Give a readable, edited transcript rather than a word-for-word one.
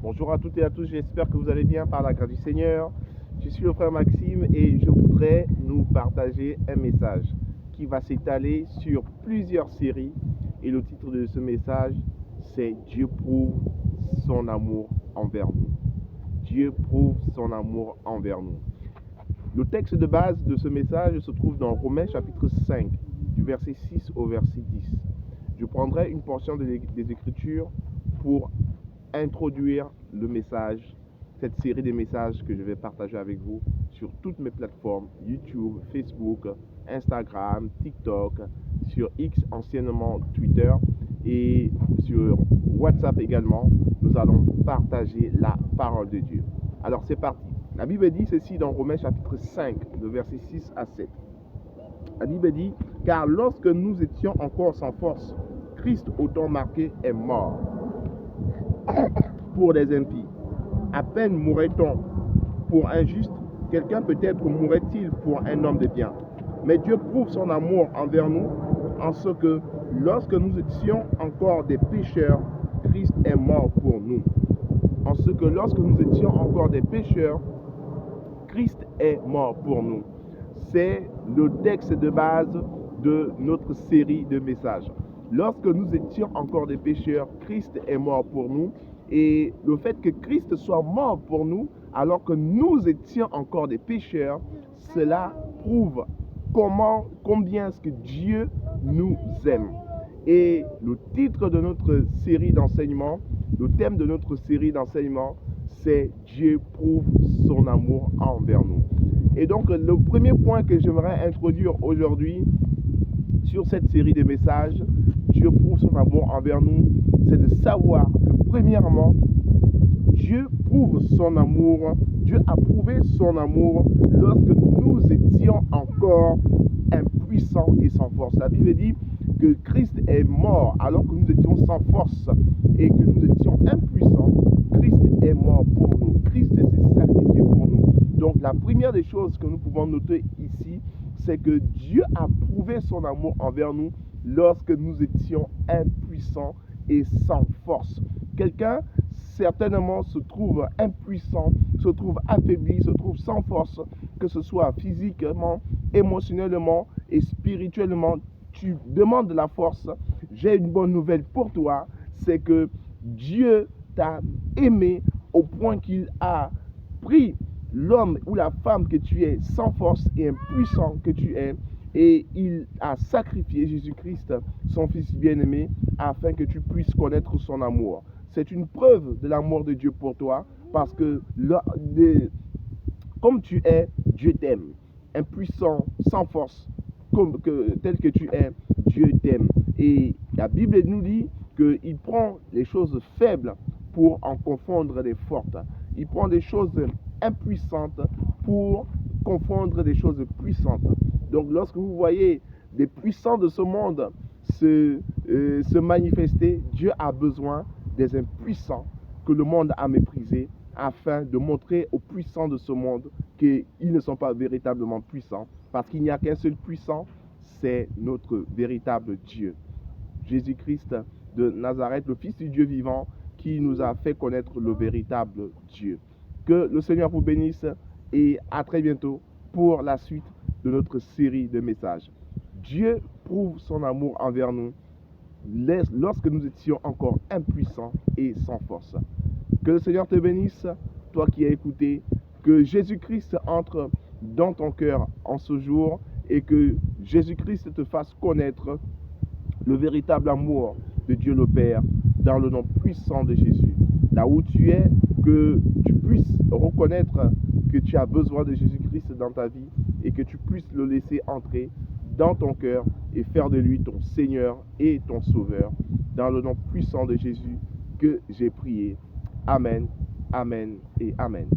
Bonjour à toutes et à tous, j'espère que vous allez bien par la grâce du Seigneur. Je suis le frère Maxime et je voudrais nous partager un message qui va s'étaler sur plusieurs séries. Et le titre de ce message, c'est Dieu prouve son amour envers nous. Dieu prouve son amour envers nous. Le texte de base de ce message se trouve dans Romains chapitre 5, du verset 6 au verset 10. Je prendrai une portion des Écritures pour introduire le message, cette série de messages que je vais partager avec vous sur toutes mes plateformes, YouTube, Facebook, Instagram, TikTok, sur X, anciennement Twitter, et sur WhatsApp également. Nous allons partager la parole de Dieu. Alors c'est parti. La Bible dit ceci dans Romains chapitre 5, de versets 6 à 7. La Bible dit, « Car lorsque nous étions encore sans force, Christ au temps marqué est mort pour les impies. À peine mourrait-on pour un juste, quelqu'un peut-être mourrait-il pour un homme de bien. Mais Dieu prouve son amour envers nous en ce que, lorsque nous étions encore des pécheurs, Christ est mort pour nous. En ce que, lorsque nous étions encore des pécheurs, Christ est mort pour nous. » C'est le texte de base de notre série de messages. Lorsque nous étions encore des pécheurs, Christ est mort pour nous. Et le fait que Christ soit mort pour nous, alors que nous étions encore des pécheurs, cela prouve combien est-ce que Dieu nous aime. Et le titre de notre série d'enseignement, le thème de notre série d'enseignement, c'est Dieu prouve son amour envers nous. Et donc, le premier point que j'aimerais introduire aujourd'hui sur cette série de messages, Dieu prouve son amour envers nous, c'est de savoir que premièrement, Dieu prouve son amour, Dieu a prouvé son amour lorsque nous étions encore impuissants et sans force. La Bible dit que Christ est mort alors que nous étions sans force et que nous étions impuissants. Christ est mort pour nous. Christ s'est sacrifié pour nous. Donc la première des choses que nous pouvons noter ici, c'est que Dieu a prouvé son amour envers nous lorsque nous étions impuissants et sans force. Quelqu'un certainement se trouve impuissant, se trouve affaibli, se trouve sans force, que ce soit physiquement, émotionnellement et spirituellement. Tu demandes de la force. J'ai une bonne nouvelle pour toi, c'est que Dieu t'a aimé au point qu'il a pris l'homme ou la femme que tu es, sans force et impuissant que tu es, et il a sacrifié Jésus-Christ, son Fils bien-aimé, afin que tu puisses connaître son amour. C'est une preuve de l'amour de Dieu pour toi, parce que comme tu es, Dieu t'aime. Impuissant, sans force, tel que tu es, Dieu t'aime. Et la Bible nous dit qu'il prend les choses faibles pour en confondre les fortes. Il prend des choses impuissantes pour confondre des choses puissantes. Donc lorsque vous voyez des puissants de ce monde se manifester, Dieu a besoin des impuissants que le monde a méprisés afin de montrer aux puissants de ce monde qu'ils ne sont pas véritablement puissants, parce qu'il n'y a qu'un seul puissant, c'est notre véritable Dieu. Jésus-Christ de Nazareth, le Fils du Dieu vivant, qui nous a fait connaître le véritable Dieu. Que le Seigneur vous bénisse et à très bientôt pour la suite de notre série de messages. Dieu prouve son amour envers nous lorsque nous étions encore impuissants et sans force. Que le Seigneur te bénisse, toi qui as écouté, que Jésus-Christ entre dans ton cœur en ce jour et que Jésus-Christ te fasse connaître le véritable amour de Dieu le Père dans le nom puissant de Jésus. Là où tu es, que tu puisses reconnaître que tu as besoin de Jésus-Christ dans ta vie et que tu puisses le laisser entrer dans ton cœur et faire de lui ton Seigneur et ton Sauveur. Dans le nom puissant de Jésus que j'ai prié. Amen, amen et amen.